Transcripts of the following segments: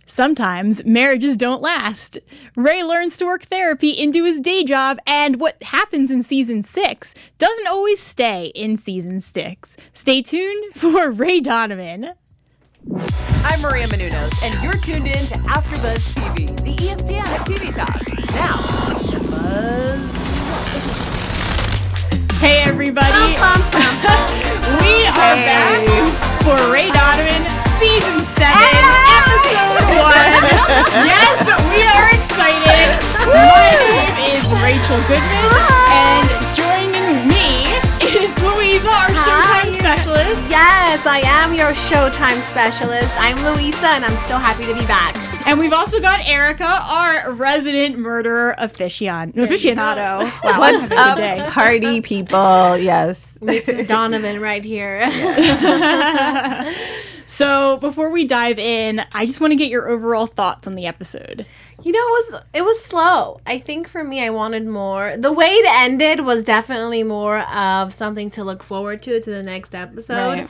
Sometimes marriages don't last. Ray learns to work therapy into his day job, and what happens in season 6 doesn't always stay in season 6. Stay tuned for Ray Donovan. I'm Maria Menounos, and you're tuned in to AfterBuzz TV, the ESPN of TV talk. Now, AfterBuzz. Hey everybody, we are back for Ray Donovan Season 7, Episode 1. Yes, we are excited. My name is Rachel Goodman, and joining me is Louiza, our Showtime specialist. Yes, I am your Showtime specialist. I'm Louiza, and I'm so happy to be back. And we've also got Erika, our resident murderer aficionado. Wow, What's up, day. party people? Yes. Mrs. Donovan right here. So before we dive in, I just want to get your overall thoughts on the episode. You know, it was slow. I think for me, I wanted more. The way it ended was definitely more of something to look forward to the next episode. Right.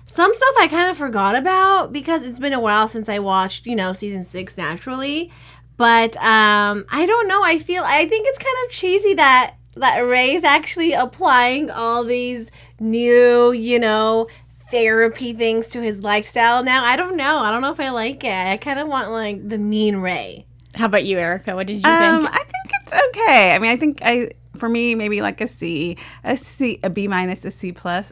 Some stuff I kind of forgot about because it's been a while since I watched, season 6 naturally. But I don't know. I think it's kind of cheesy that Ray's actually applying all these new, therapy things to his lifestyle now. I don't know. I don't know if I like it. I kind of want like the mean Ray. How about you, Erika? What did you think? I think it's okay. I mean, for me, maybe like a C, a B minus, a C plus.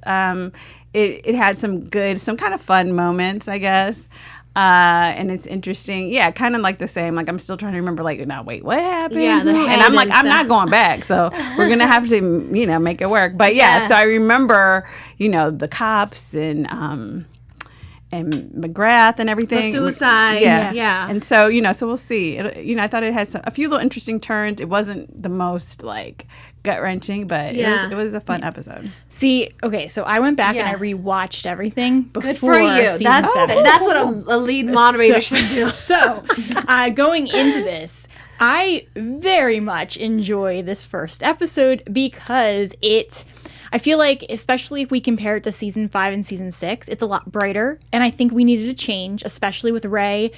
It had some kind of fun moments, I guess. And it's interesting. Yeah, kind of like the same. Like I'm still trying to remember. Like, now wait, what happened? Yeah, and I'm like, I'm not going back. So we're gonna have to, make it work. But yeah. So I remember, the cops and McGrath and everything. The suicide. Yeah. And so, so we'll see. I thought it had a few little interesting turns. It wasn't the most like gut-wrenching, but it was a fun episode. See, okay, so I went back and I rewatched everything before Good for you. Season 7. That's what a lead moderator should do. So, going into this, I very much enjoy this first episode because I feel like, especially if we compare it to season 5 and season 6, it's a lot brighter, and I think we needed a change, especially with Ray.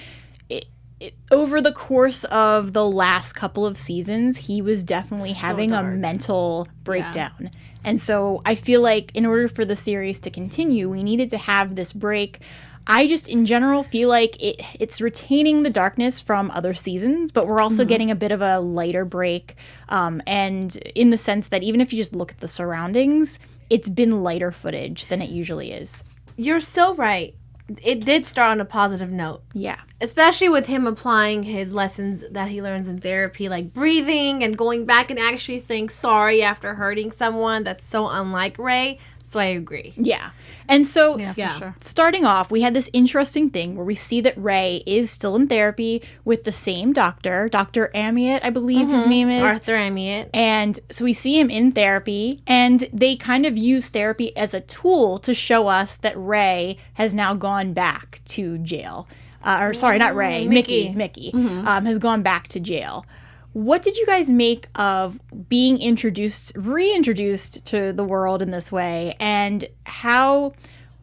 Over the course of the last couple of seasons, he was definitely having a mental breakdown. Yeah. And so I feel like in order for the series to continue, we needed to have this break. I just, in general, feel like it's retaining the darkness from other seasons, but we're also getting a bit of a lighter break. And in the sense that even if you just look at the surroundings, it's been lighter footage than it usually is. You're so right. It did start on a positive note. Yeah. Especially with him applying his lessons that he learns in therapy, like breathing and going back and actually saying sorry after hurting someone. That's so unlike Ray. So I agree. Yeah. And so sure. Starting off, we had this interesting thing where we see that Ray is still in therapy with the same doctor, Dr. Amyot, I believe his name is. Arthur Amyot. And so we see him in therapy, and they kind of use therapy as a tool to show us that Ray has now gone back to jail. Not Ray, Mickey has gone back to jail. What did you guys make of being reintroduced to the world in this way, and how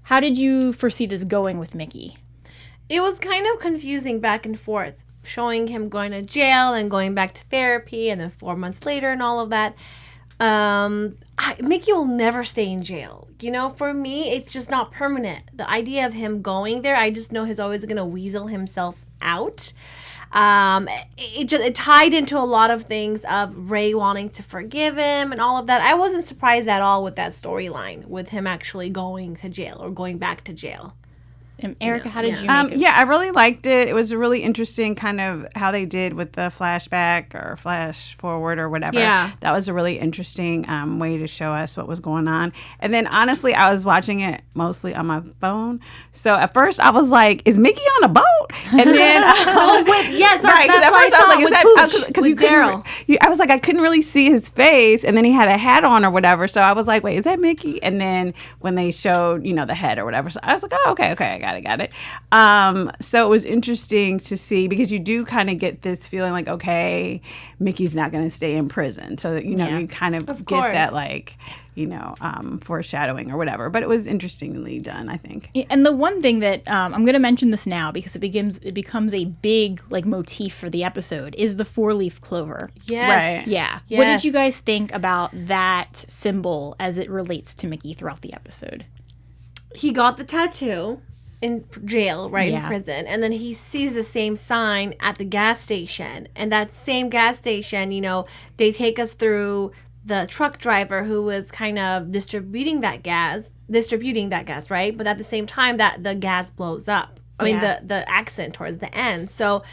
did you foresee this going with Mickey? It was kind of confusing back and forth, showing him going to jail and going back to therapy, and then 4 months later and all of that. Mickey will never stay in jail. For me, it's just not permanent. The idea of him going there, I just know he's always going to weasel himself out. It tied into a lot of things of Ray wanting to forgive him and all of that. I wasn't surprised at all with that storyline, with him actually going to jail or going back to jail. Erika, how did you make it? Yeah, I really liked it. It was a really interesting kind of how they did with the flashback or flash forward or whatever. Yeah. That was a really interesting way to show us what was going on. And then honestly, I was watching it mostly on my phone. So at first I was like, is Mickey on a boat? And then That's at first I was like, is that because you couldn't? I was like, I couldn't really see his face, and then he had a hat on or whatever. So I was like, wait, is that Mickey? And then when they showed, the head or whatever, so I was like, oh, okay, I got Got it. So it was interesting to see, because you do kind of get this feeling like, okay, Mickey's not going to stay in prison. So, you know, you kind of get course. that, like, you know, foreshadowing or whatever. But it was interestingly done, I think. And the one thing that I'm going to mention this now because it becomes a big like motif for the episode is the 4-leaf clover. Yes. Right. Yeah. Yes. What did you guys think about that symbol as it relates to Mickey throughout the episode? He got the tattoo in jail, right, in Yeah. prison. And then he sees the same sign at the gas station. And that same gas station, you know, they take us through the truck driver who was kind of distributing that gas, right? But at the same time that the gas blows up. I mean, the accident towards the end. So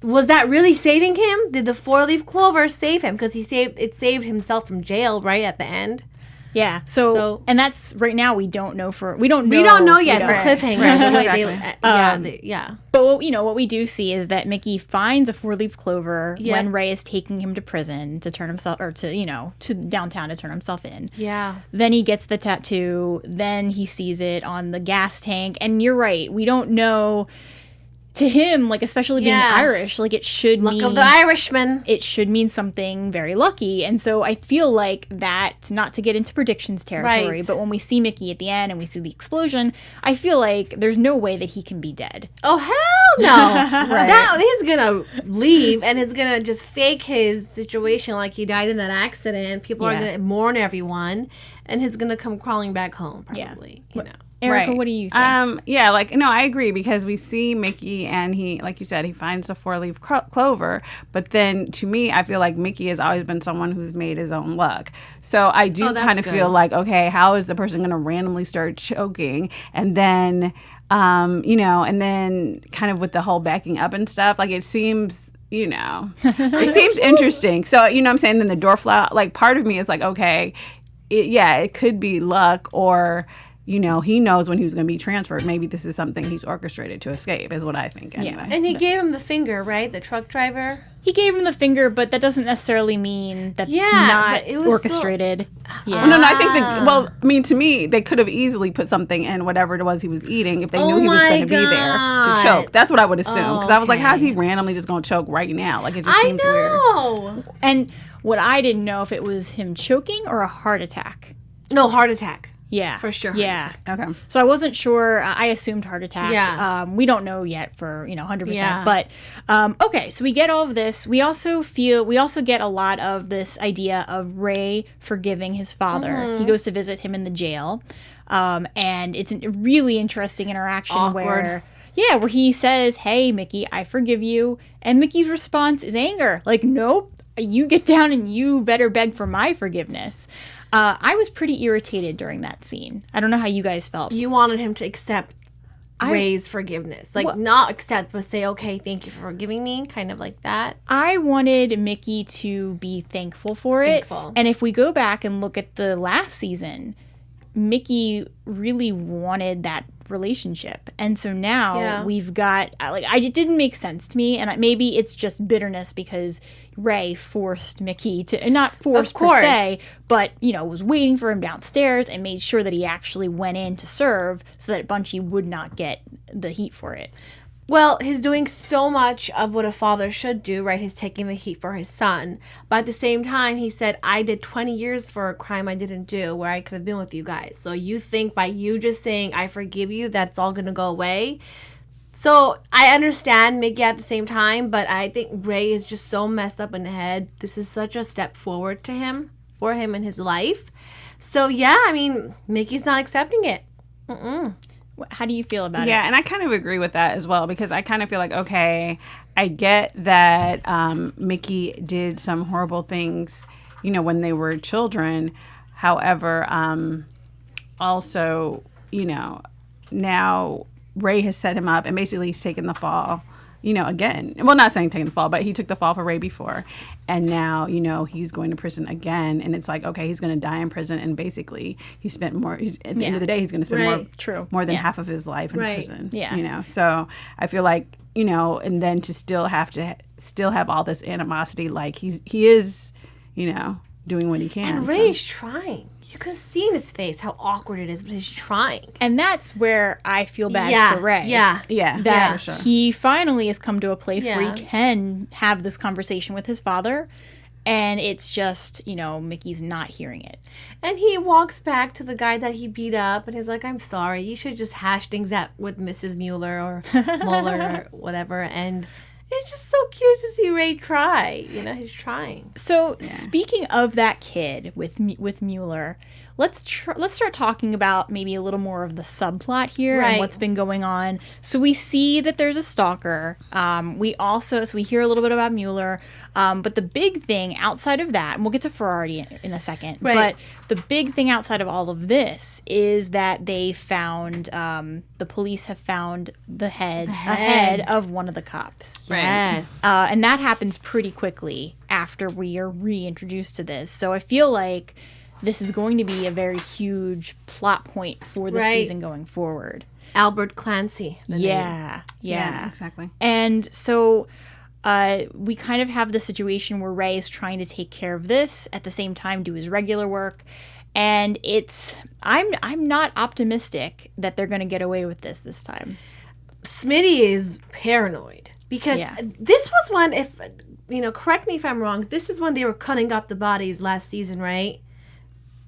was that really saving him? Did the 4-leaf clover save him? Because it saved himself from jail right at the end. Yeah. So and that's right now we don't know yet. We don't know yet. It's a cliffhanger. The way Exactly. But you know what we do see is that Mickey finds a 4-leaf clover when Ray is taking him to prison to turn himself, or to downtown to turn himself in. Yeah. Then he gets the tattoo. Then he sees it on the gas tank. And you're right. We don't know. To him, like, especially being Irish, like, it should mean... Luck of the Irishman. It should mean something very lucky. And so I feel like that, not to get into predictions territory, Right. but when we see Mickey at the end and we see the explosion, I feel like there's no way that he can be dead. Oh, hell no. Now he's going to leave and he's going to just fake his situation like he died in that accident. People are going to mourn everyone. And he's going to come crawling back home, probably, you know. Erica, what do you think? Yeah, like, no, I agree, because we see Mickey and he, like you said, he finds the 4-leaf clover. But then to me, I feel like Mickey has always been someone who's made his own luck. So I do kind of feel like, okay, how is the person going to randomly start choking? And then, you know, and then kind of with the whole backing up and stuff, like, it seems... You know, it seems interesting. So, you know what I'm saying? Then the door fly, like, part of me is like, okay, it could be luck, or, you know, he knows when he was going to be transferred. Maybe this is something he's orchestrated to escape, is what I think, anyway. Yeah. And he gave him the finger, right? The truck driver. He gave him the finger, but that doesn't necessarily mean that's not but it was orchestrated. Well, no, I think to me, they could have easily put something in whatever it was he was eating if they knew he was going to be there to choke. That's what I would assume. Because I was like, how's he randomly just going to choke right now? Like, it just seems weird. And what I didn't know if it was him choking or a heart attack. No, heart attack. Yeah. For sure. Yeah. Okay. So I wasn't sure. I assumed heart attack. Yeah. We don't know yet for, 100%. Yeah. But, okay. So we get all of this. We also get a lot of this idea of Ray forgiving his father. Mm-hmm. He goes to visit him in the jail. And it's a really interesting interaction where he says, "Hey, Mickey, I forgive you." And Mickey's response is anger. Like, nope, you get down and you better beg for my forgiveness. I was pretty irritated during that scene. I don't know how you guys felt. You wanted him to accept Ray's forgiveness. Like, not accept, but say, okay, thank you for forgiving me, kind of like that. I wanted Mickey to be thankful for it. And if we go back and look at the last season, Mickey really wanted that relationship. And so now we've got, it didn't make sense to me. And maybe it's just bitterness because Ray forced Mickey to, not forced per se, but, was waiting for him downstairs and made sure that he actually went in to serve so that Bunchy would not get the heat for it. Well, he's doing so much of what a father should do, right? He's taking the heat for his son. But at the same time, he said, I did 20 years for a crime I didn't do where I could have been with you guys. So you think by you just saying, I forgive you, that's all going to go away? So I understand Mickey at the same time, but I think Ray is just so messed up in the head. This is such a step forward for him in his life. So yeah, I mean, Mickey's not accepting it. How do you feel about it? Yeah, and I kind of agree with that as well, because I kind of feel like, okay, I get that Mickey did some horrible things, when they were children. However, also, now Ray has set him up and basically he's taken the fall, again. Well, not saying taking the fall, but he took the fall for Ray before. And now, he's going to prison again. And it's like, okay, he's going to die in prison. And basically, at the end of the day, he's going to spend more than half of his life in prison. Yeah. So I feel like, and then to still have all this animosity, like he is, doing what he can. And Ray's trying. you could see in his face how awkward it is, but he's trying. And that's where I feel bad for Ray. Yeah, That for sure. he finally has come to a place where Yeah. he can have this conversation with his father. And it's just, Mickey's not hearing it. And he walks back to the guy that he beat up, and he's like, I'm sorry, you should just hash things out with Mrs. Mueller or Mueller or whatever. And it's just so cute to see Ray try. He's trying. So speaking of that kid with Mueller, let's start talking about maybe a little more of the subplot here and what's been going on. So we see that there's a stalker. We hear a little bit about Mueller, but the big thing outside of that, and we'll get to Ferrari in a second, but the big thing outside of all of this is that they found, the police have found the head of one of the cops. Right. Yes. And that happens pretty quickly after we are reintroduced to this. So I feel like this is going to be a very huge plot point for the season going forward. Albert Clancy. Yeah. Exactly. And so we kind of have the situation where Ray is trying to take care of this at the same time do his regular work. And I'm not optimistic that they're going to get away with this time. Smitty is paranoid because this was when, if correct me if I'm wrong, this is when they were cutting up the bodies last season, right?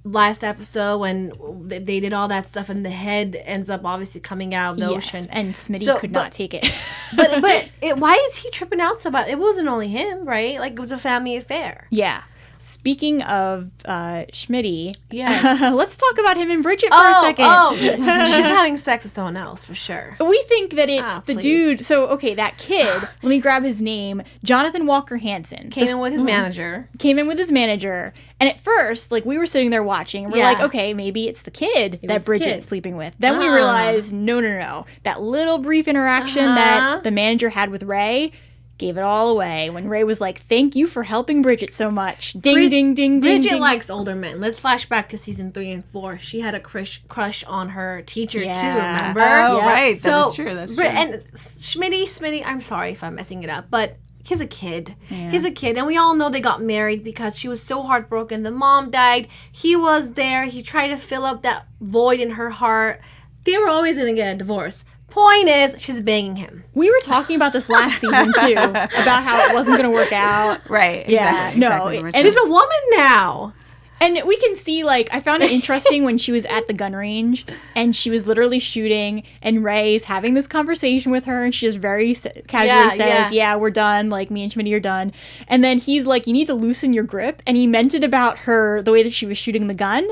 Last episode when they did all that stuff and the head ends up obviously coming out of the ocean. And Smitty could not take it. but why is he tripping out so bad? It wasn't only him, right? Like, it was a family affair. Yeah. Speaking of Schmitty, Yes. let's talk about him and Bridget for a second. She's having sex with someone else for sure. We think that it's the please. dude. So, okay, that kid, let me grab his name, Jonathan Walker Hansen. Came in with his manager. And at first, we were sitting there watching, and we're like, okay, maybe it's the kid that Bridget's sleeping with. Then we realized, no. That little brief interaction that the manager had with Ray gave it all away when Ray was like, thank you for helping Bridget so much. Ding, ding, ding, ding, Bridget ding. likes older men. Let's flash back to season 3 and 4. She had a crush on her teacher too, remember? Oh, Yeah. right. That's true. And Schmitty, I'm sorry if I'm messing it up, but he's a kid. Yeah. He's a kid. And we all know they got married because she was so heartbroken. The mom died. He was there. He tried to fill up that void in her heart. They were always going to get a divorce. Point is, she's banging him. We were talking about this last season, too, about how it wasn't going to work out. Right. Yeah. Exactly. And she's a woman now. And we can see, I found it interesting when she was at the gun range and she was literally shooting and Ray's having this conversation with her and she just very casually says, we're done. Me and Schmitty are done. And then he's like, you need to loosen your grip. And he meant it about her, the way that she was shooting the gun.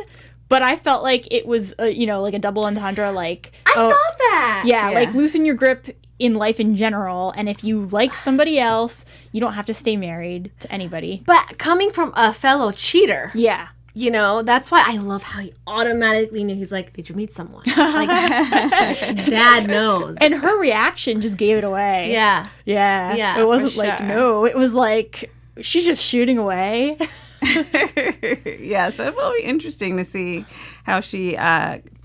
But I felt like it was, a double entendre, I thought that. Yeah, loosen your grip in life in general. And if you like somebody else, you don't have to stay married to anybody. But coming from a fellow cheater. Yeah. That's why I love how he automatically knew. He's like, did you meet someone? Dad knows. And her reaction just gave it away. Yeah. Yeah. It wasn't no. It was like, she's just shooting away. Yeah, so it will be interesting to see how she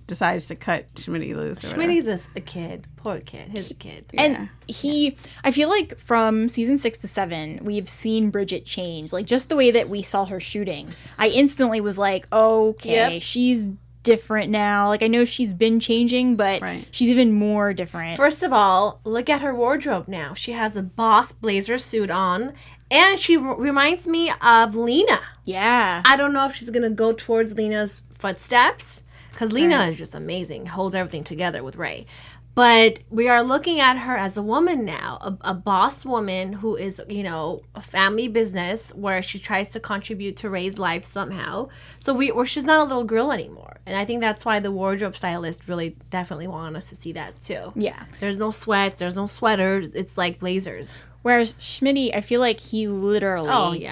decides to cut Schmitty loose. Schmitty's a kid. Poor kid. He's a kid. And I feel like from season 6 to 7, we've seen Bridget change. Just the way that we saw her shooting. I instantly was like, okay, she's different now. I know she's been changing, but she's even more different. First of all, look at her wardrobe now. She has a boss blazer suit on. And she reminds me of Lena. Yeah. I don't know if she's going to go towards Lena's footsteps. Because Lena is just amazing. Holds everything together with Ray. But we are looking at her as a woman now. A boss woman who is, a family business where she tries to contribute to Ray's life somehow. So she's not a little girl anymore. And I think that's why the wardrobe stylist really definitely wanted us to see that too. Yeah. There's no sweats. There's no sweaters. It's like blazers. Whereas Schmitty, I feel like he literally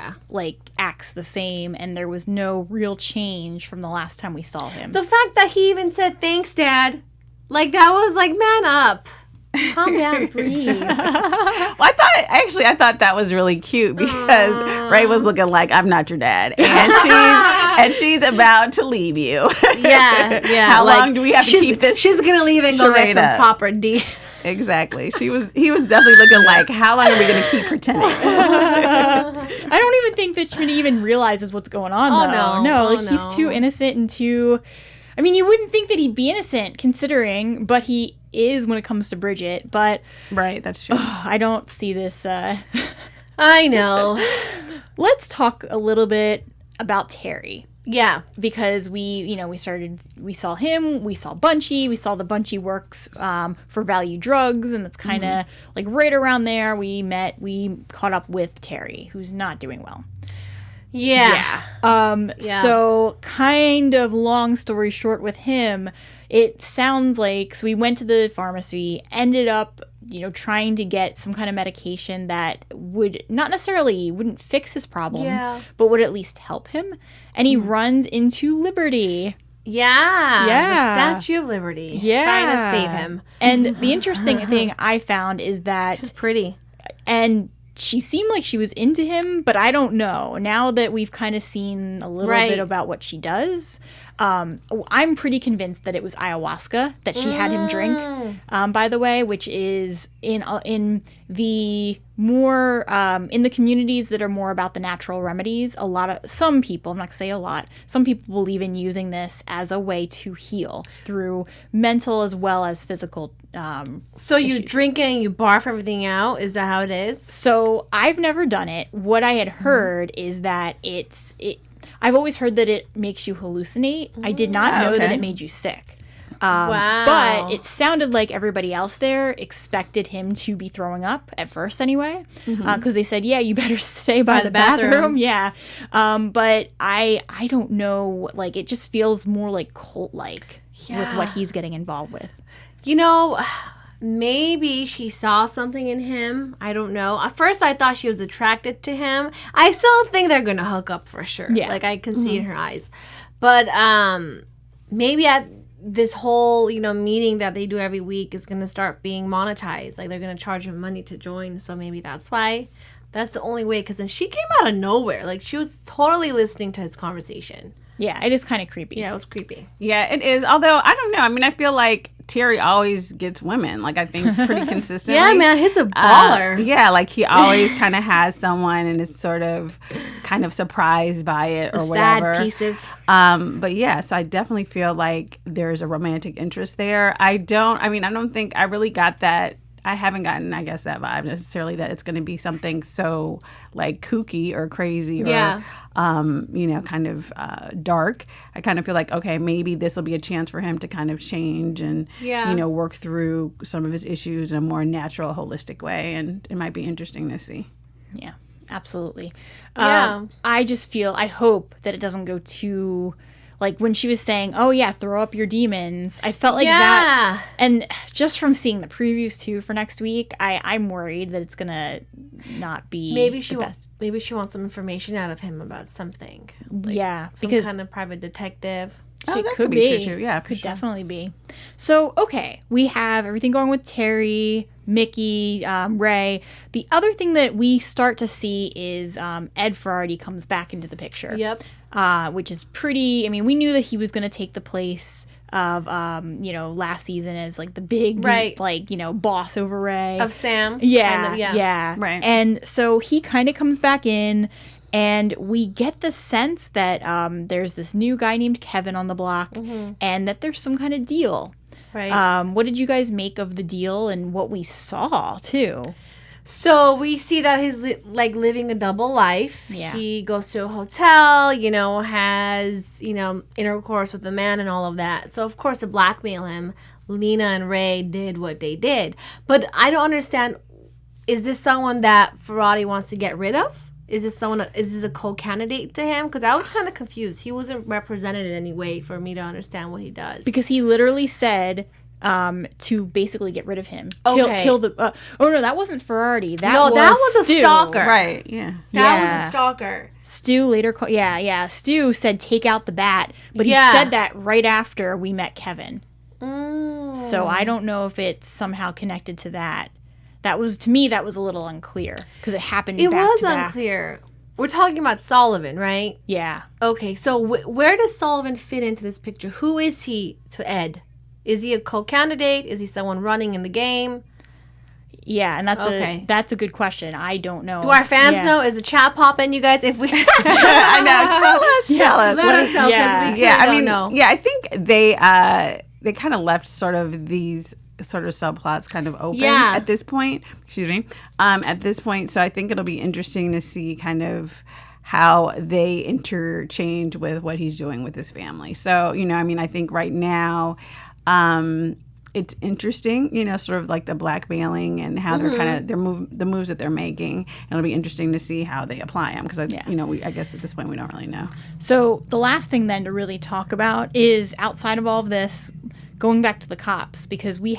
acts the same and there was no real change from the last time we saw him. The fact that he even said, thanks, Dad. That was man up. Calm down, breathe. Well, I thought that was really cute because Ray was looking like, I'm not your dad. And she's about to leave you. Yeah. How long do we have to keep this? She's going to leave and go get some proper D. Exactly. He was definitely looking like, how long are we going to keep pretending this? I don't even think that she even realizes what's going on, though. No, he's too innocent and too... I mean, you wouldn't think that he'd be innocent, considering, but he is when it comes to Bridget, but... Right, that's true. I don't see this... I know. Let's talk a little bit about Terry. Yeah. Because we saw him, we saw Bunchy, we saw the Bunchy works for Value Drugs, and that's kind of like right around there we caught up with Terry, who's not doing well. Yeah. So kind of long story short with him, it sounds like, so we went to the pharmacy, ended up, trying to get some kind of medication that would wouldn't fix his problems, but would at least help him. And he runs into Liberty. Yeah. Yeah. The Statue of Liberty. Yeah. Trying to save him. And the interesting thing I found is that... She's pretty. And she seemed like she was into him, but I don't know. Now that we've kind of seen a little bit about what she does, I'm pretty convinced that it was ayahuasca that she had him drink, by the way, which is in the more in the communities that are more about the natural remedies. Some people, I'm not gonna say a lot, some people believe in using this as a way to heal through mental as well as physical. So you drink it and you barf everything out? Is that how it is? So I've never done it. What I had heard is that I've always heard that it makes you hallucinate. I did not know that it made you sick. Wow. But it sounded like everybody else there expected him to be throwing up at first anyway. Because they said, yeah, you better stay by the bathroom. Yeah. But I don't know. Like, it just feels more like cult-like with what he's getting involved with. Maybe she saw something in him. I don't know. At first, I thought she was attracted to him. I still think they're going to hook up for sure. Yeah. Like, I can see in her eyes. But maybe at this whole, meeting that they do every week is going to start being monetized. Like, they're going to charge him money to join. So maybe that's why. That's the only way. Because then she came out of nowhere. Like, she was totally listening to his conversation. Yeah, it is kind of creepy. Yeah, it was creepy. Yeah, it is. Although, I don't know. I mean, I feel like Terry always gets women. Like, I think pretty consistently. Yeah, man, he's a baller. Yeah, like he always kind of has someone and is sort of kind of surprised by it or whatever. Sad pieces. But yeah, so I definitely feel like there's a romantic interest there. I don't think I really got that. I haven't gotten, I guess, that vibe necessarily that it's going to be something so like kooky or crazy or, kind of dark. I kind of feel like, okay, maybe this will be a chance for him to kind of change and, work through some of his issues in a more natural, holistic way. And it might be interesting to see. Yeah, absolutely. Yeah. I hope that it doesn't go too... Like, when she was saying, oh, yeah, throw up your demons, I felt like that. And just from seeing the previews, too, for next week, I'm worried that it's going to not be the best. Maybe she wants some information out of him about something. Like because some kind of private detective. She that could be true, too. Yeah, could definitely be. So, okay, we have everything going with Terry, Mickey, Ray. The other thing that we start to see is Ed Ferrari comes back into the picture. Yep. Which is pretty... I mean, we knew that he was going to take the place of, last season as, like, the big, boss over Ray. Of Sam. Yeah, kind of, yeah. Right. And so he kind of comes back in, and we get the sense that there's this new guy named Keven on the block, and that there's some kind of deal. Right. What did you guys make of the deal and what we saw, too? So we see that he's living a double life. Yeah. He goes to a hotel, has, intercourse with a man and all of that. So, of course, to blackmail him, Lena and Ray did what they did. But I don't understand, is this someone that Ferrari wants to get rid of? Is this a co-candidate to him? Because I was kind of confused. He wasn't represented in any way for me to understand what he does. Because he literally said... to basically get rid of him. Okay. Kill the... no, that wasn't Ferrari. That was Stu. a stalker. Right, yeah. That was a stalker. Stu later... Stu said take out the bat, but he said that right after we met Keven. So I don't know if it's somehow connected to that. To me, that was a little unclear, because it happened back to back. It was unclear. We're talking about Sullivan, right? Yeah. Okay, so where does Sullivan fit into this picture? Who is he to Ed? Is he a co-candidate? Is he someone running in the game? Yeah, and that's a good question. I don't know. Do our fans know? Is the chat popping, you guys? If we, I know. Tell us. Let us know. I think they kind of left sort of these sort of subplots kind of open at this point. Excuse me. At this point, so I think it'll be interesting to see kind of how they interchange with what he's doing with his family. So, I think right now, it's interesting, sort of like the blackmailing and how they're kind of the moves that they're making. And it'll be interesting to see how they apply them because I guess at this point we don't really know. So the last thing then to really talk about is outside of all of this, going back to the cops, because we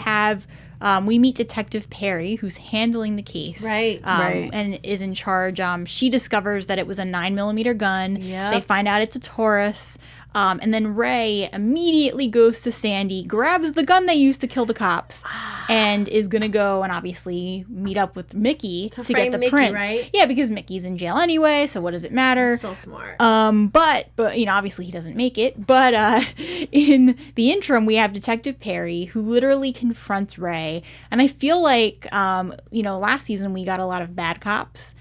meet Detective Perry, who's handling the case, right, and is in charge. She discovers that it was a 9mm gun. Yep. They find out it's a Taurus. And then Ray immediately goes to Sandy, grabs the gun they used to kill the cops, and is going to go and obviously meet up with Mickey to get the prints. Right? Yeah, because Mickey's in jail anyway, so what does it matter? So smart. But obviously he doesn't make it. But in the interim, we have Detective Perry, who literally confronts Ray. And I feel like, last season we got a lot of bad cops.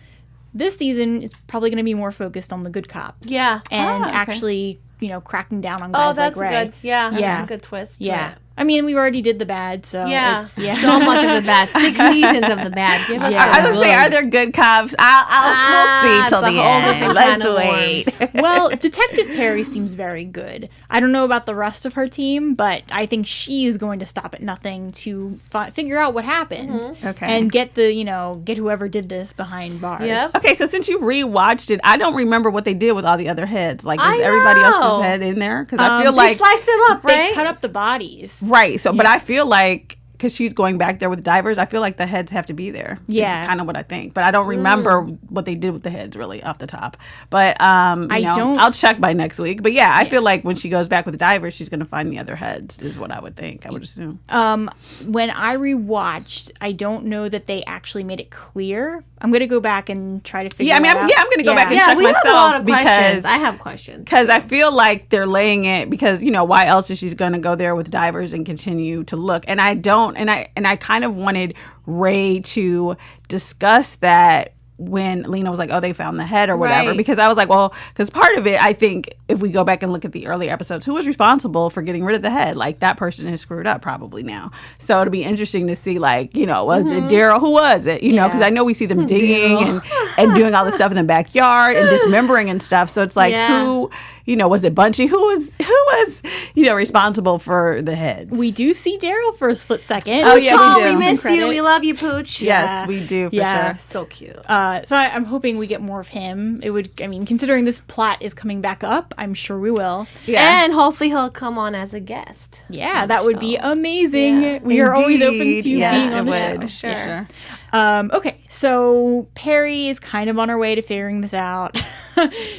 This season, it's probably going to be more focused on the good cops. Yeah. And actually, cracking down on guys like Ray. Good. Yeah. That's a good twist. Yeah. I mean, we already did the bad, so it's so much of the bad. 6 seasons of the bad. Give us I was gonna say, are there good cops? We'll see till the end. Let's wait. Well, Detective Perry seems very good. I don't know about the rest of her team, but I think she's going to stop at nothing to figure out what happened. Okay. And get get whoever did this behind bars. Yep. Okay, so since you rewatched it, I don't remember what they did with all the other heads. Like, is everybody else's head in there? Because I feel like they sliced them up, right? They cut up the bodies. Right. So, but I feel like because she's going back there with divers, I feel like the heads have to be there. Yeah. Kind of what I think. But I don't remember what they did with the heads really off the top. But I'll check by next week. But I feel like when she goes back with the divers, she's going to find the other heads is what I would think. I would assume. When I rewatched, I don't know that they actually made it clear. I'm going to go back and try to figure it out. I'm going to go back and check we myself have a lot of because questions. I have questions. Because I feel like they're laying it because, why else is she going to go there with divers and continue to look? And I don't, and I kind of wanted Ray to discuss that when Lena was like, oh, they found the head or whatever. Right. Because I was like, well, because part of it, I think, if we go back and look at the early episodes, who was responsible for getting rid of the head? Like, that person is screwed up probably now. So it'll be interesting to see, like, was it Daryl? Who was it? Because I know we see them digging and doing all this stuff in the backyard and dismembering and stuff. So it's like, who, was it Bunchy? Who was responsible for the heads? We do see Daryl for a split second. Oh, yeah, we do. We miss you. We love you, Pooch. Yes, we do, for sure. So cute. So I'm hoping we get more of him. Considering this plot is coming back up, I'm sure we will. Yeah. And hopefully he'll come on as a guest. Yeah, that would be amazing. Yeah. We are always open to being on the show. Sure. Okay, so Perry is kind of on her way to figuring this out.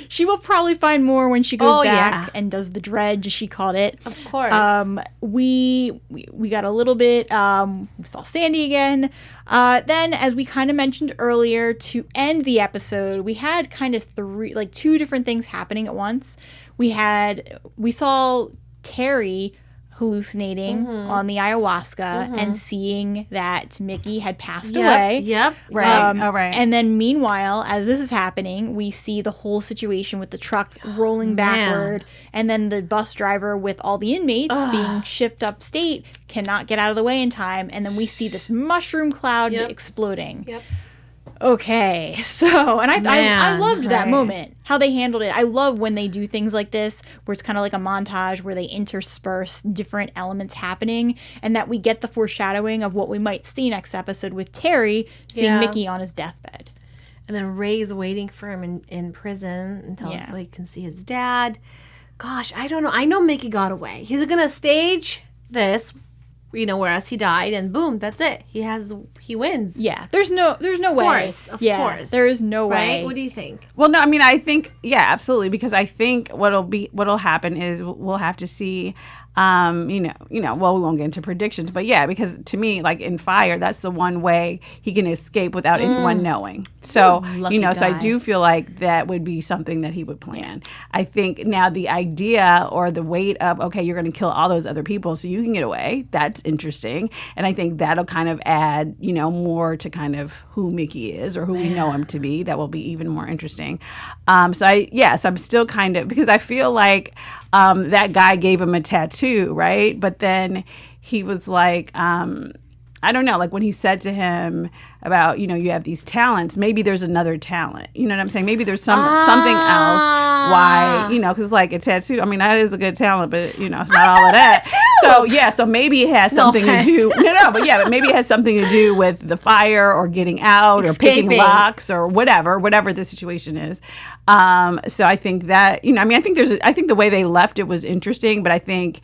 She will probably find more when she goes back and does the dredge, as she called it. Of course. We got a little bit. We saw Sandy again. Then, as we kind of mentioned earlier, to end the episode, we had kind of two different things happening at once. We saw Terry hallucinating on the ayahuasca and seeing that Mickey had passed away. Yep. Right. Right. And then meanwhile, as this is happening, we see the whole situation with the truck rolling backward and then the bus driver with all the inmates being shipped upstate cannot get out of the way in time. And then we see this mushroom cloud exploding. Yep. Okay, so, and I loved that moment, how they handled it. I love when they do things like this, where it's kind of like a montage where they intersperse different elements happening, and that we get the foreshadowing of what we might see next episode with Terry seeing Mickey on his deathbed. And then Ray's waiting for him in prison until so he can see his dad. Gosh, I don't know. I know Mickey got away. He's going to stage this, whereas he died, and boom, that's it. He wins. Yeah, there's no way. Of course. There is no way. Right? What do you think? Well, no, I mean, I think, absolutely, because I think what'll happen is we'll have to see well, we won't get into predictions, but yeah, because to me, like in Fire, that's the one way he can escape without anyone knowing. So, so I do feel like that would be something that he would plan. I think now the idea or the weight of, okay, you're going to kill all those other people so you can get away, that's interesting. And I think that'll kind of add, more to kind of who Mickey is or who we know him to be. That will be even more interesting. So I'm still kind of, because I feel like that guy gave him a tattoo, right? But then he was like, I don't know, like when he said to him about, you have these talents, maybe there's another talent. You know what I'm saying? Maybe there's something else why, because like a tattoo, I mean, that is a good talent, but, it's not all of that. So maybe it has something to do, but maybe it has something to do with the fire or getting out or picking locks or whatever the situation is. So I think that, I think the way they left it was interesting, but I think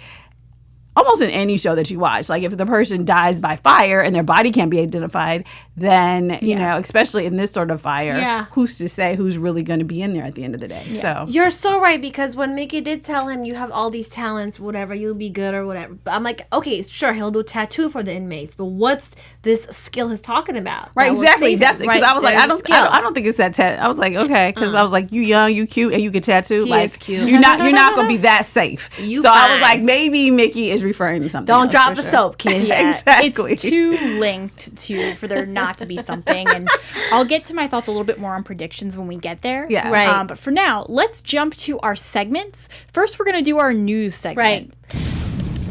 almost in any show that you watch, like if the person dies by fire and their body can't be identified, then, especially in this sort of fire, who's to say who's really going to be in there at the end of the day? Yeah. So you're so right, because when Mickey did tell him, you have all these talents, whatever, you'll be good or whatever. But I'm like, okay, sure, he'll do a tattoo for the inmates, but what's this skill he's talking about? Right, exactly. That's because I was like, I don't think it's that tattoo. I was like, okay, because I was like, you young, you cute, and you can tattoo. He is cute. You're not going to be that safe. I was like, maybe Mickey is referring to something. Don't drop the soap, kid. Yeah, exactly. It's too linked for there not to be something, and I'll get to my thoughts a little bit more on predictions when we get there. Yeah, right. But for now, let's jump to our segments. First, we're going to do our news segment. Right.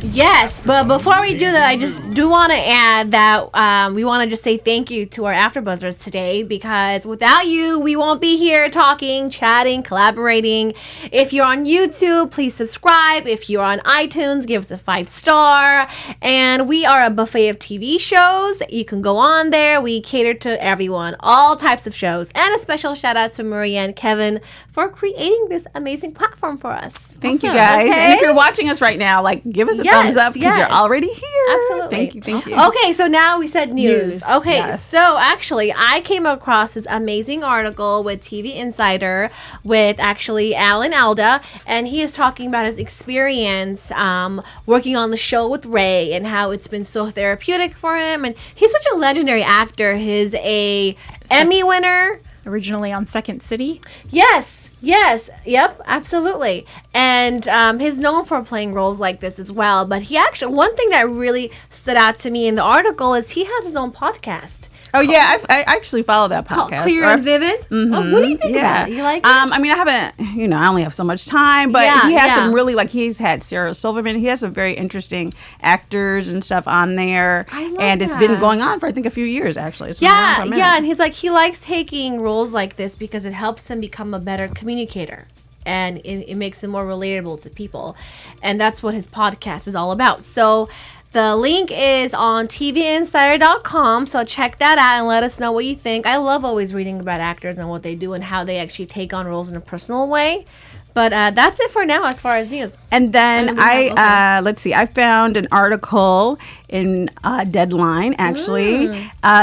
Yes, but before we do that, I just do want to add that we want to just say thank you to our AfterBuzzers today, because without you, we won't be here talking, chatting, collaborating. If you're on YouTube, please subscribe. If you're on iTunes, give us a 5-star. And we are a buffet of TV shows. You can go on there. We cater to everyone, all types of shows. And a special shout out to Maria and Keven for creating this amazing platform for us. Thank you, guys. Okay. And if you're watching us right now, like, give us a thumbs up because you're already here. Absolutely. Thank you. Okay, so now we said news. Okay, so actually, I came across this amazing article with TV Insider with actually Alan Alda, and he is talking about his experience working on the show with Ray and how it's been so therapeutic for him. And he's such a legendary actor. He's a Emmy winner. Originally on Second City. Yes, yep, absolutely. And he's known for playing roles like this as well. But he actually, one thing that really stood out to me in the article is he has his own podcast. Oh, yeah, I actually follow that podcast. Clear and Vivid? Mm-hmm. Oh, what do you think about it? You like it? I mean, I haven't, I only have so much time, but he has some really, like, he's had Sarah Silverman. He has some very interesting actors and stuff on there. I love and it's been going on for, I think, a few years, actually. It's been going on for a minute. And he's like, he likes taking roles like this because it helps him become a better communicator. And it makes him more relatable to people. And that's what his podcast is all about. So the link is on tvinsider.com, so check that out and let us know what you think. I love always reading about actors and what they do and how they actually take on roles in a personal way. But that's it for now as far as news. And then let's see, I found an article in Deadline, actually.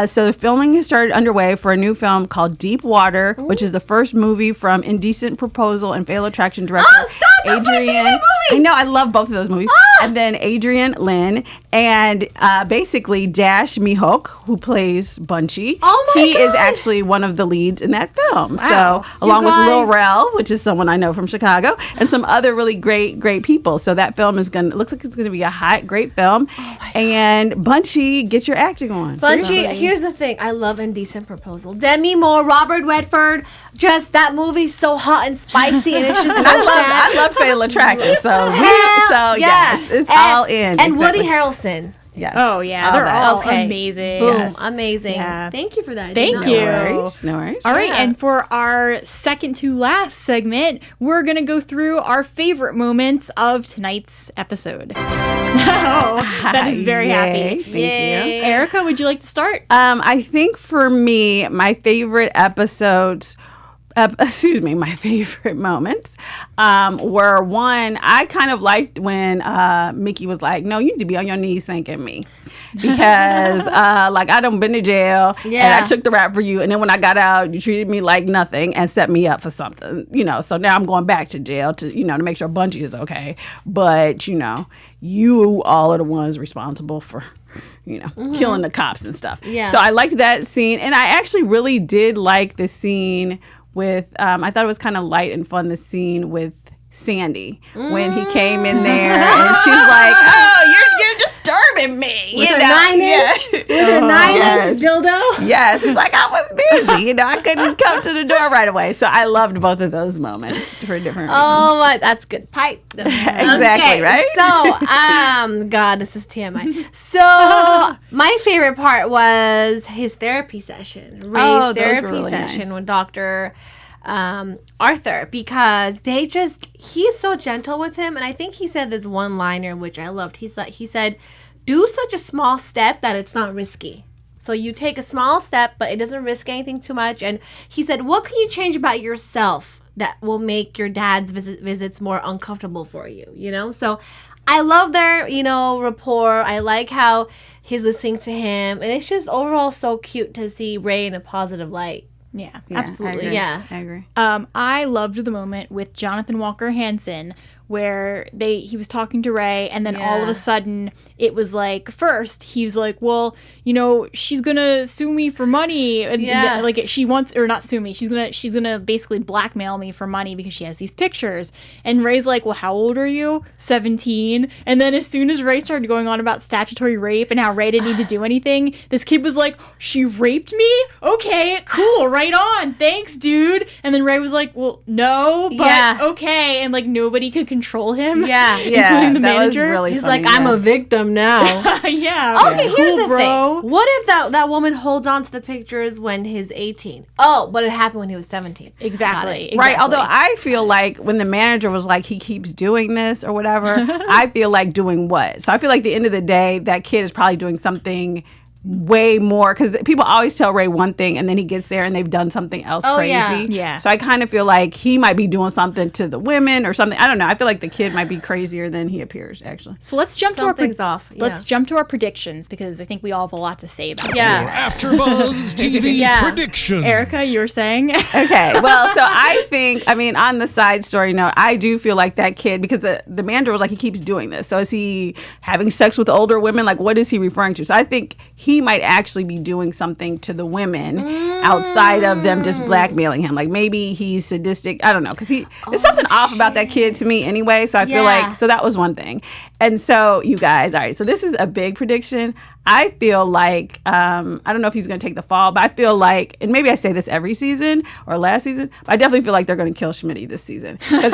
So the filming has started underway for a new film called Deep Water, which is the first movie from Indecent Proposal and Fatal Attraction director Adrian. I know, I love both of those movies. And then Adrian Lin and basically Dash Mihok, who plays Bunchy. He is actually one of the leads in that film. Wow. So along with Lil Rel, which is someone I know from Chicago, and some other really great people. So that film looks like it's going to be a hot, great film. And Bunchy, get your acting on. Bunchy, here's the thing. I love Indecent Proposal. Demi Moore, Robert Redford, just that movie's so hot and spicy, and it's just so I love Fatal Attraction. So yes, it's all in. And Woody Harrelson. Yes. Oh, yeah. They're all amazing. Boom. Yes. Amazing. Yeah. Thank you for that. Thank you. No worries. All right. And for our second to last segment, we're going to go through our favorite moments of tonight's episode. That is very happy. Thank you. Erika, would you like to start? I think for me, my favorite episodes my favorite moments were, one, I kind of liked when Mickey was like, no, you need to be on your knees thanking me. Because like, I done been to jail and I took the rap for you, and then when I got out, you treated me like nothing and set me up for something, so now I'm going back to jail to to make sure Bungie is okay, but you all are the ones responsible for killing the cops and stuff. So I liked that scene, and I actually really did like the scene with I thought it was kind of light and fun, the scene with Sandy when he came in there and she's like, oh, you're disturbing me, with a 9-inch with a 9-inch dildo. Yes, he's like, I was busy, I couldn't come to the door right away. So I loved both of those moments for different reasons. Oh my, that's good pipe. Exactly, right? So God, this is TMI. So my favorite part was his therapy session, Ray's therapy really session nice. with Dr. Arthur, because he's so gentle with him, and I think he said this one liner which I loved. He said, do such a small step that it's not risky. So you take a small step, but it doesn't risk anything too much. And he said, what can you change about yourself that will make your dad's visits more uncomfortable for you? So I love their rapport. I like how he's listening to him, and it's just overall so cute to see Ray in a positive light. Yeah, absolutely. I agree. I loved the moment with Jonathan Walker Hansen where he was talking to Ray, and then all of a sudden it was like, first he's like, well, she's gonna sue me for money, and like she wants, or not sue me, she's gonna basically blackmail me for money because she has these pictures. And Ray's like, well, how old are you? 17. And then as soon as Ray started going on about statutory rape and how Ray didn't need to do anything, this kid was like, she raped me? Okay, cool, right on, thanks, dude. And then Ray was like, well, no, but okay. And like nobody could control him, including the manager. Was really He's funny, like, I'm a victim now. Okay, here's the thing. What if that woman holds on to the pictures when he's 18? Oh, but it happened when he was 17. Exactly. Right. Although I feel like when the manager was like, he keeps doing this or whatever, I feel like doing what? So I feel like at the end of the day, that kid is probably doing something way more, because people always tell Ray one thing and then he gets there and they've done something else crazy. Yeah. So I kind of feel like he might be doing something to the women or something. I don't know. I feel like the kid might be crazier than he appears, actually. So let's jump Let's jump to our predictions, because I think we all have a lot to say about Yeah. this. AfterBuzz TV predictions. Erica, you were saying? Okay. Well, so I think, on the side story note, I do feel like that kid, because the manager was like, he keeps doing this. So is he having sex with older women? Like, what is he referring to? So I think he might actually be doing something to the women outside of them just blackmailing him. Like, maybe he's sadistic. I don't know. Because there's something off about that kid to me anyway. So I feel like, so that was one thing. And so, you guys, all right. So this is a big prediction. I feel like, I don't know if he's going to take the fall, but I feel like, and maybe I say this every season or last season, but I definitely feel like they're going to kill Schmitty this season. Because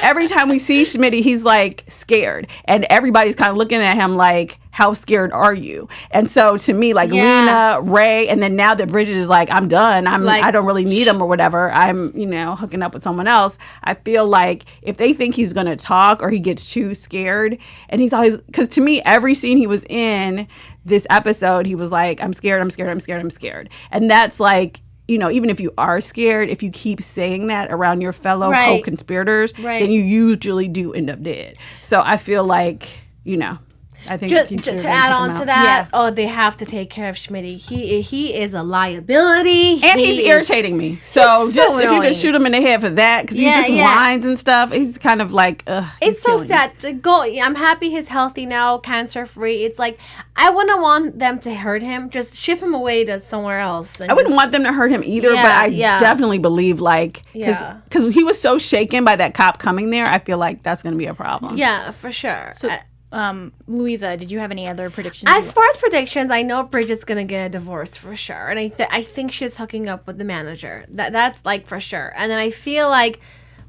every time we see Schmitty, he's like scared. And everybody's kind of looking at him like, how scared are you? And so to me, like Lena, Ray, and then now that Bridget is like, I'm done. I don't really need him or whatever. I'm, hooking up with someone else. I feel like if they think he's going to talk or he gets too scared, and he's always, because to me, every scene he was in this episode, he was like, I'm scared, I'm scared, I'm scared, I'm scared. And that's like, even if you are scared, if you keep saying that around your fellow co-conspirators, then you usually do end up dead. So I feel like, I think to add on to that, they have to take care of Schmitty. He is a liability, and he's irritating me. So just if you could shoot him in the head for that, because he just whines and stuff. He's kind of like, it's so sad. I'm happy he's healthy now, cancer free. It's like, I wouldn't want them to hurt him. Just ship him away to somewhere else. I wouldn't want them to hurt him either, but I definitely believe because he was so shaken by that cop coming there. I feel like that's going to be a problem. Yeah, for sure. So, Louisa, did you have any other predictions? As far as predictions, I know Bridget's gonna get a divorce for sure, and I think she's hooking up with the manager. That's like for sure. And then I feel like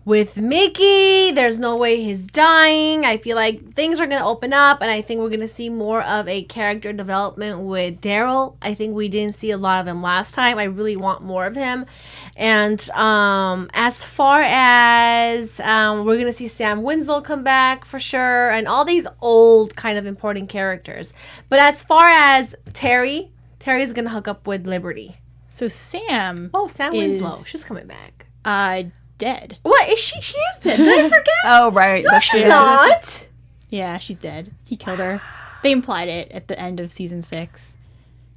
with Mickey, there's no way he's dying. I feel like things are gonna open up, and I think we're gonna see more of a character development with Daryl. I think we didn't see a lot of him last time. I really want more of him. And as far as we're gonna see Sam Winslow come back for sure, and all these old kind of important characters. But as far as Terry's gonna hook up with Liberty. So Sam. Oh, Sam is, Winslow. She's coming back. Dead. What is she? She is dead. Did I forget? Oh, right. No, she's not. Yeah, she's dead. He killed her. They implied it at the end of season 6.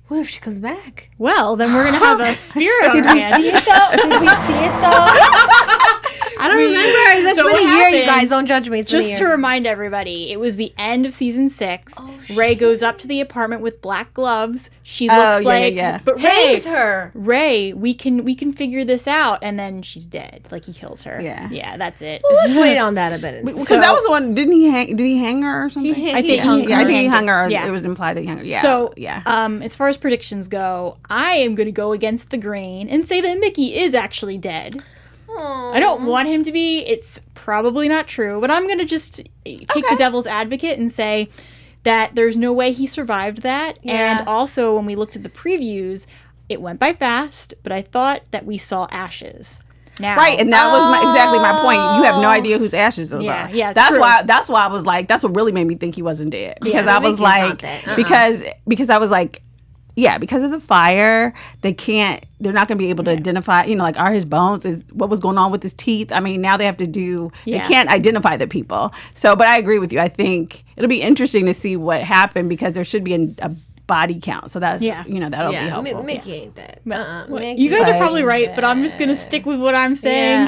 What if she comes back? Well, then we're gonna have a spirit on our hands. Did we see it though? I don't remember. That's So been a what year, you happened- guys. Don't judge me. It's been a Just year. to remind everybody, it was the end of season 6. Ray goes up to the apartment with black gloves. She looks like, but Hangs her. Ray, we can figure this out, and then she's dead. Like he kills her. Yeah. That's it. Well, let's wait on that a bit. Because that was the one. Did he hang her or something? I think he hung her. Yeah. It was implied that he hung her. Yeah. So, yeah. as far as predictions go, I am going to go against the grain and say that Mickey is actually dead. I don't want him to be. It's probably not true, but I'm going to just take the devil's advocate and say that there's no way he survived that. Yeah. And also, when we looked at the previews, it went by fast, but I thought that we saw ashes. Now, Right, and that was exactly my point. You have no idea whose ashes those are. Yeah, That's true. why. That's why I was like. That's what really made me think he wasn't dead. Because I was Mickey's not like, dead. because I was like, yeah, because of the fire, they're not going to be able to identify, like, are his bones, is what was going on with his teeth? I mean, now they have to they can't identify the people. So, but I agree with you. I think it'll be interesting to see what happened because there should be a body count. So that's, that'll be helpful. Mickey ain't dead. Mickey, you guys are probably right, but I'm just going to stick with what I'm saying.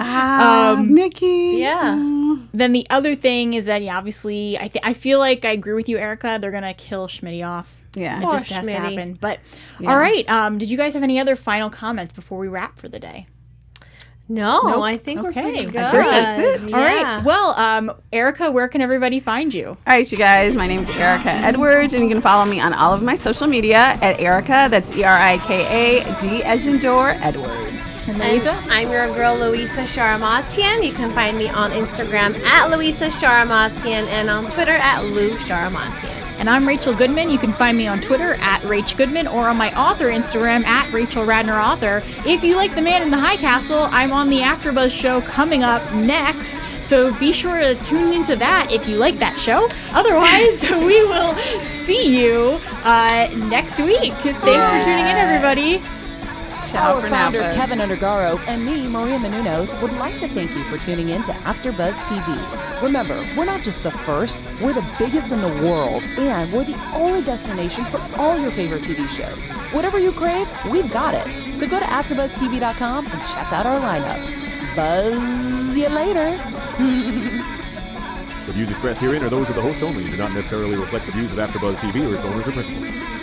Mickey. Yeah. Then the other thing is that, obviously, I feel like I agree with you, Erica. They're going to kill Schmitty off. Yeah. It just has to happen. But, all right. Did you guys have any other final comments before we wrap for the day? No, I think we're Okay. pretty good. I think that's it. All right. Well, Erica, where can everybody find you? All right, you guys. My name is Erika Edwards, and you can follow me on all of my social media at Erika. That's ERIKA, D as in door, Edwards. And Louisa? I'm your girl, Louiza Sharamatyan. You can find me on Instagram at Louiza Sharamatyan and on Twitter at Lou Sharamatyan. And I'm Rachel Goodman. You can find me on Twitter at Rach Goodman or on my author Instagram at Rachel Radner Author. If you like The Man in the High Castle, I'm on the AfterBuzz show coming up next. So be sure to tune into that if you like that show. Otherwise, we will see you next week. Thanks for tuning in, everybody. Our founder, Keven Undergaro, and me, Maria Menounos, would like to thank you for tuning in to AfterBuzz TV. Remember, we're not just the first, we're the biggest in the world, and we're the only destination for all your favorite TV shows. Whatever you crave, we've got it. So go to AfterBuzzTV.com and check out our lineup. Buzz you later. The views expressed herein are those of the hosts only and do not necessarily reflect the views of AfterBuzz TV or its owners or principals.